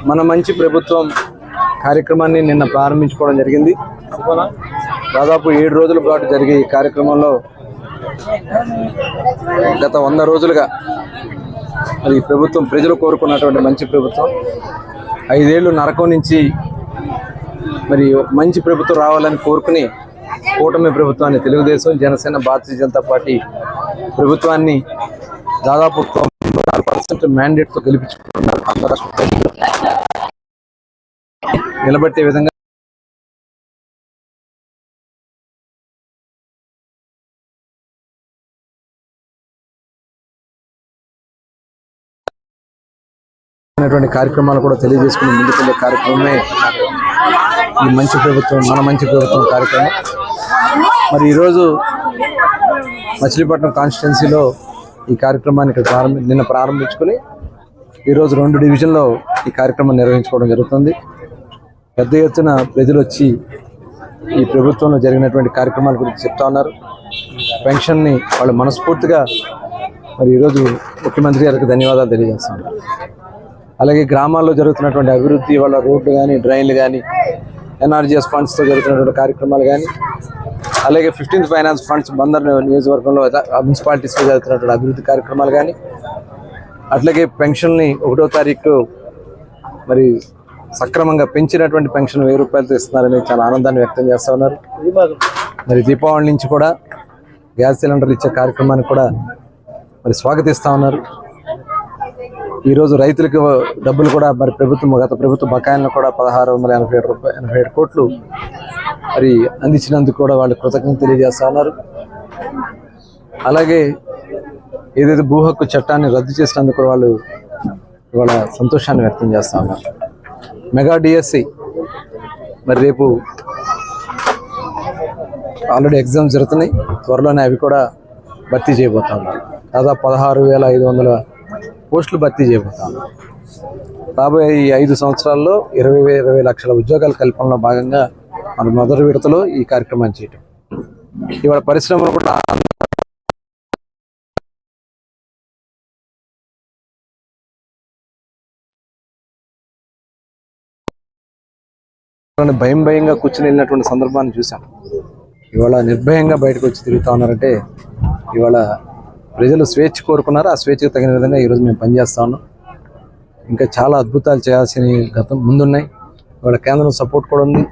మన మంచి ప్రభుత్వం కార్యక్రమాన్ని నిన్న ప్రారంభించుకోవడం జరిగింది. దాదాపు 7 రోజుల పాటు జరిగే ఈ కార్యక్రమంలో గత 100 రోజులుగా మరి ప్రభుత్వం ప్రజలు కోరుకున్నటువంటి మంచి ప్రభుత్వం 5 ఏళ్ళు నరకం నుంచి మరి ఒక మంచి ప్రభుత్వం రావాలని కోరుకుని కూటమి ప్రభుత్వాన్ని తెలుగుదేశం, జనసేన, భారతీయ జనతా పార్టీ ప్రభుత్వాన్ని దాదాపు 94% మ్యాండేట్తో గెలిపించుకున్నారు. నిలబెట్టే విధంగా కార్యక్రమాలు కూడా తెలియజేసుకుని ముందుకెళ్లే కార్యక్రమమే ఈ మంచి ప్రభుత్వం, మన మంచి ప్రభుత్వం కార్యక్రమం. మరి ఈరోజు మచిలీపట్నం కాన్స్టిట్యున్సీలో ఈ కార్యక్రమాన్ని ఇక్కడ నిన్న ప్రారంభించుకుని ఈరోజు 2 డివిజన్లో ఈ కార్యక్రమం నిర్వహించుకోవడం జరుగుతుంది. పెద్ద ఎత్తున ప్రజలు వచ్చి ఈ ప్రభుత్వంలో జరిగినటువంటి కార్యక్రమాల గురించి చెప్తా ఉన్నారు. పెన్షన్ని వాళ్ళు మనస్ఫూర్తిగా మరి ఈరోజు ముఖ్యమంత్రి గారికి ధన్యవాదాలు తెలియజేస్తున్నారు. అలాగే గ్రామాల్లో జరుగుతున్నటువంటి అభివృద్ధి, వాళ్ళ రోడ్లు కానీ, డ్రైన్లు కానీ, ఎన్ఆర్జీఎస్ ఫండ్స్తో జరుగుతున్నటువంటి కార్యక్రమాలు కానీ, అలాగే 15th ఫైనాన్స్ ఫండ్స్ బందర్ నియోజకవర్గంలో మున్సిపాలిటీస్లో జరుగుతున్నటువంటి అభివృద్ధి కార్యక్రమాలు కానీ, అట్లాగే పెన్షన్ని 1వ తారీఖు మరి సక్రమంగా పెంచినటువంటి పెన్షన్ 1000 రూపాయలతో ఇస్తున్నారని చాలా ఆనందాన్ని వ్యక్తం చేస్తూ ఉన్నారు. మరి దీపావళి నుంచి కూడా గ్యాస్ సిలిండర్లు ఇచ్చే కార్యక్రమాన్ని కూడా మరి స్వాగతిస్తూ ఉన్నారు. ఈరోజు రైతులకు డబ్బులు కూడా మరి గత ప్రభుత్వ బకాయిలను కూడా 1687 కోట్లు మరి అందించినందుకు కూడా వాళ్ళు కృతజ్ఞత తెలియజేస్తా ఉన్నారు. అలాగే ఏదైతే భూ హక్కు చట్టాన్ని రద్దు చేసినందుకు కూడా వాళ్ళు వాళ్ళ సంతోషాన్ని వ్యక్తం చేస్తా ఉన్నారు. మెగా డిఎస్సి మరి రేపు ఆల్రెడీ ఎగ్జామ్స్ జరుగుతున్నాయి. త్వరలోనే అవి కూడా భర్తీ చేయబోతా ఉన్నారు. దాదాపు 16,500 పోస్టులు భర్తీ చేయబోతా ఉన్నారు. రాబోయే ఈ 5 సంవత్సరాల్లో 20 లక్షల ఉద్యోగాల కల్పనలో భాగంగా మన మొదటి విడతలో ఈ కార్యక్రమాన్ని చేయటం. ఇవాళ పరిశ్రమలు కూడా భయంగా కూర్చుని వెళ్ళినటువంటి సందర్భాన్ని చూసాం. ఇవాళ నిర్భయంగా బయటకు వచ్చి తిరుగుతా ఉన్నారంటే ఇవాళ ప్రజలు స్వేచ్ఛ కోరుకున్నారు. ఆ స్వేచ్ఛకు తగిన విధంగా ఈరోజు మేము పనిచేస్తా ఉన్నాం. ఇంకా చాలా అద్భుతాలు చేయాల్సిన ముందున్నాయి. ఇవాళ కేంద్రం సపోర్ట్ కూడా ఉంది.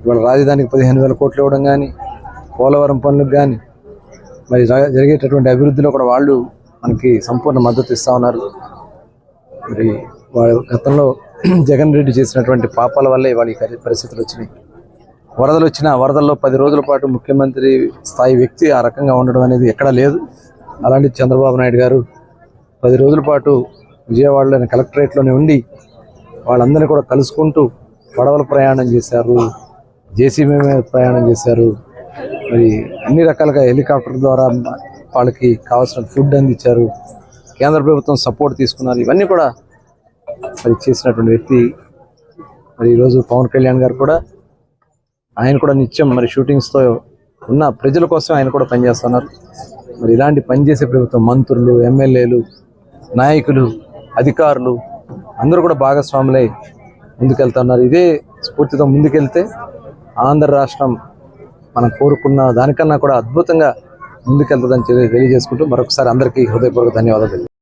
ఇవాళ రాజధానికి 15,000 కోట్లు ఇవ్వడం కానీ, పోలవరం పనులకు కానీ, మరి జరిగేటటువంటి అభివృద్ధిలో కూడా వాళ్ళు మనకి సంపూర్ణ మద్దతు ఇస్తూ ఉన్నారు. మరి వాళ్ళ గతంలో జగన్ రెడ్డి చేసినటువంటి పాపాల వల్లే ఇవాళ ఈ పరిస్థితులు వచ్చినాయి. వరదలు వచ్చినా వరదల్లో 10 రోజుల పాటు ముఖ్యమంత్రి స్థాయి వ్యక్తి ఆ రకంగా ఉండడం అనేది ఎక్కడా లేదు. అలాంటి చంద్రబాబు నాయుడు గారు 10 రోజుల పాటు విజయవాడలోని కలెక్టరేట్లోనే ఉండి వాళ్ళందరినీ కూడా కలుసుకుంటూ పడవల ప్రయాణం చేశారు, జేసీబీ మీద ప్రయాణం చేశారు. మరి అన్ని రకాలుగా హెలికాప్టర్ ద్వారా వాళ్ళకి కావాల్సిన ఫుడ్ అందించారు. కేంద్ర ప్రభుత్వం సపోర్ట్ తీసుకున్నారు. ఇవన్నీ కూడా మరి చేసినటువంటి వ్యక్తి. మరి ఈరోజు పవన్ కళ్యాణ్ గారు కూడా ఆయన కూడా నిత్యం మరి షూటింగ్స్తో ఉన్న ప్రజల కోసం ఆయన కూడా పనిచేస్తున్నారు. మరి ఇలాంటి పనిచేసే ప్రభుత్వం మంత్రులు, ఎమ్మెల్యేలు, నాయకులు, అధికారులు అందరూ కూడా భాగస్వాములై ముందుకెళ్తున్నారు. ఇదే స్ఫూర్తితో ముందుకెళ్తే ఆంధ్ర రాష్ట్రం మనం కోరుకున్న దానికన్నా కూడా అద్భుతంగా ముందుకెళ్తుందని తెలియజేసుకుంటూ మరొకసారి అందరికీ హృదయపూర్వక ధన్యవాదాలు.